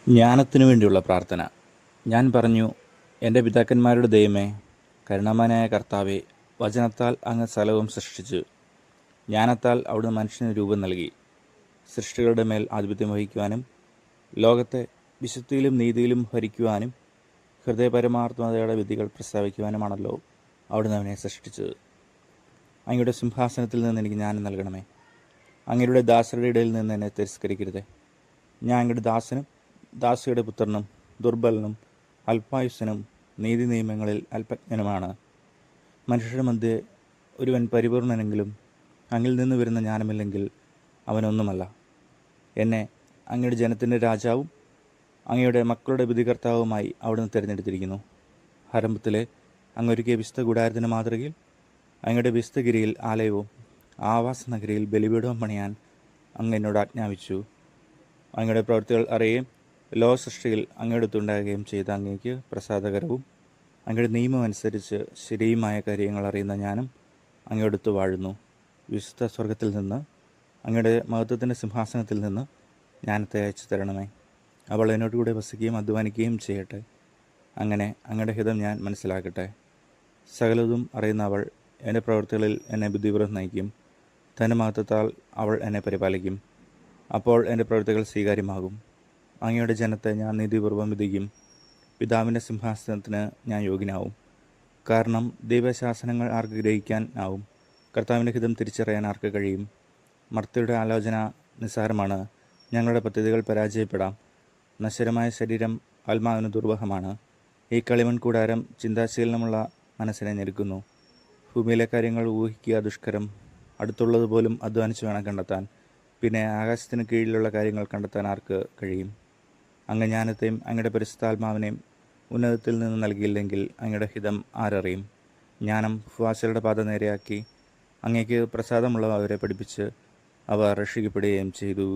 ജ്ഞാനത്തിനു വേണ്ടിയുള്ള പ്രാർത്ഥന. ഞാൻ പറഞ്ഞു, എൻ്റെ പിതാക്കന്മാരുടെ ദൈവമേ, കരുണാമയനായ കർത്താവേ, വചനത്താൽ അങ്ങ് സകലവും സൃഷ്ടിച്ചു. ജ്ഞാനത്താൽ അവിടുന്ന് മനുഷ്യന് രൂപം നൽകി. സൃഷ്ടികളുടെ മേൽ ആധിപത്യം വഹിക്കുവാനും ലോകത്തെ വിശുദ്ധിയിലും നീതിയിലും ഭരിക്കുവാനും ഹൃദയപരമാർത്ഥതയുടെ വിധികൾ പ്രസ്താവിക്കുവാനുമാണല്ലോ അവിടുന്ന് അവനെ സൃഷ്ടിച്ചത്. അങ്ങയുടെ സിംഹാസനത്തിൽ നിന്ന് എനിക്ക് ജ്ഞാനം നൽകണമേ. അങ്ങയുടെ ദാസരുടെ ഇടയിൽ നിന്ന് എന്നെ തിരസ്കരിക്കരുതേ. ഞാൻ അങ്ങയുടെ ദാസനും ദാസിയുടെ പുത്രനും ദുർബലനും അല്പായുസ്സനും നീതി നിയമങ്ങളിൽ അല്പജ്ഞനുമാണ്. മനുഷ്യരുടെ മധ്യേ ഒരുവൻ പരിപൂർണനെങ്കിലും അങ്ങിൽ നിന്ന് വരുന്ന ജ്ഞാനമില്ലെങ്കിൽ അവനൊന്നുമല്ല. എന്നെ അങ്ങയുടെ ജനത്തിൻ്റെ രാജാവും അങ്ങയുടെ മക്കളുടെ വിധികർത്താവുമായി അവിടുന്ന് തിരഞ്ഞെടുത്തിരിക്കുന്നു. ആരംഭത്തിലെ അങ്ങൊരുക്കിയ വിശുദ്ധ കൂടാരത്തിൻ്റെ മാതൃകയിൽ അങ്ങയുടെ വിശുദ്ധഗിരിയിൽ ആലയവും ആവാസ നഗരിയിൽ ബലിപീഠവും പണിയാൻ അങ്ങ് എന്നോട് ആജ്ഞാപിച്ചു. അങ്ങയുടെ പ്രവൃത്തികൾ അറിയുകയും ലോക സൃഷ്ടിയിൽ അങ്ങയുടെ അടുത്തുണ്ടാകുകയും ചെയ്ത അങ്ങേക്ക് പ്രസാദകരവും അങ്ങയുടെ നിയമം അനുസരിച്ച് ശരിയുമായ കാര്യങ്ങൾ അറിയുന്ന ഞാനും അങ്ങയുടെ അടുത്ത് വാഴുന്നു. വിശുദ്ധ സ്വർഗത്തിൽ നിന്ന് അങ്ങയുടെ മഹത്വത്തിൻ്റെ സിംഹാസനത്തിൽ നിന്ന് ജ്ഞാനത്തെ അയച്ചു തരണമേ. അവൾ എന്നോടുകൂടെ വസിക്കുകയും അധ്വാനിക്കുകയും ചെയ്യട്ടെ. അങ്ങനെ അങ്ങയുടെ ഹിതം ഞാൻ മനസ്സിലാക്കട്ടെ. സകലതും അറിയുന്ന അവൾ എൻ്റെ പ്രവൃത്തികളിൽ എന്നെ ബുദ്ധിപൂർവ്വം നയിക്കും. തൻ്റെ മഹത്വത്താൽ അവൾ എന്നെ പരിപാലിക്കും. അപ്പോൾ എൻ്റെ പ്രവൃത്തികൾ സ്വീകാര്യമാകും. അങ്ങയുടെ ജനത്തെ ഞാൻ നീതിപൂർവ്വം വിധിക്കും. പിതാവിൻ്റെ സിംഹാസനത്തിന് ഞാൻ യോഗ്യനാവും. കാരണം ദൈവശാസനങ്ങൾ ആർക്ക് ഗ്രഹിക്കാൻ ആവും? കർത്താവിൻ്റെ ഹിതം തിരിച്ചറിയാൻ ആർക്ക് കഴിയും? മർത്യരുടെ ആലോചന നിസ്സാരമാണ്. ഞങ്ങളുടെ പദ്ധതികൾ പരാജയപ്പെടാം. നശ്വരമായ ശരീരം ആത്മാവിന് ദുർവഹമാണ്. ഈ കളിമൺ കൂടാരം ചിന്താശീലനമുള്ള മനസ്സിനെ ഞെരുക്കുന്നു. ഭൂമിയിലെ കാര്യങ്ങൾ ഊഹിക്കുക ദുഷ്കരം. അടുത്തുള്ളതുപോലും അധ്വാനിച്ച് വേണം കണ്ടെത്താൻ. പിന്നെ ആകാശത്തിന് കീഴിലുള്ള കാര്യങ്ങൾ കണ്ടെത്താൻ ആർക്ക് കഴിയും? അങ്ങ് ജ്ഞാനത്തെയും അങ്ങയുടെ പരിശുദ്ധാത്മാവിനെയും ഉന്നതത്തിൽ നിന്ന് നൽകിയില്ലെങ്കിൽ അങ്ങയുടെ ഹിതം ആരറിയും? ജ്ഞാനം ഉപവാസികളുടെ പാത നേരെയാക്കി അങ്ങേക്ക് പ്രസാദമുള്ളവ അവരെ പഠിപ്പിച്ച് അവർ രക്ഷിക്കപ്പെടുകയും ചെയ്തു.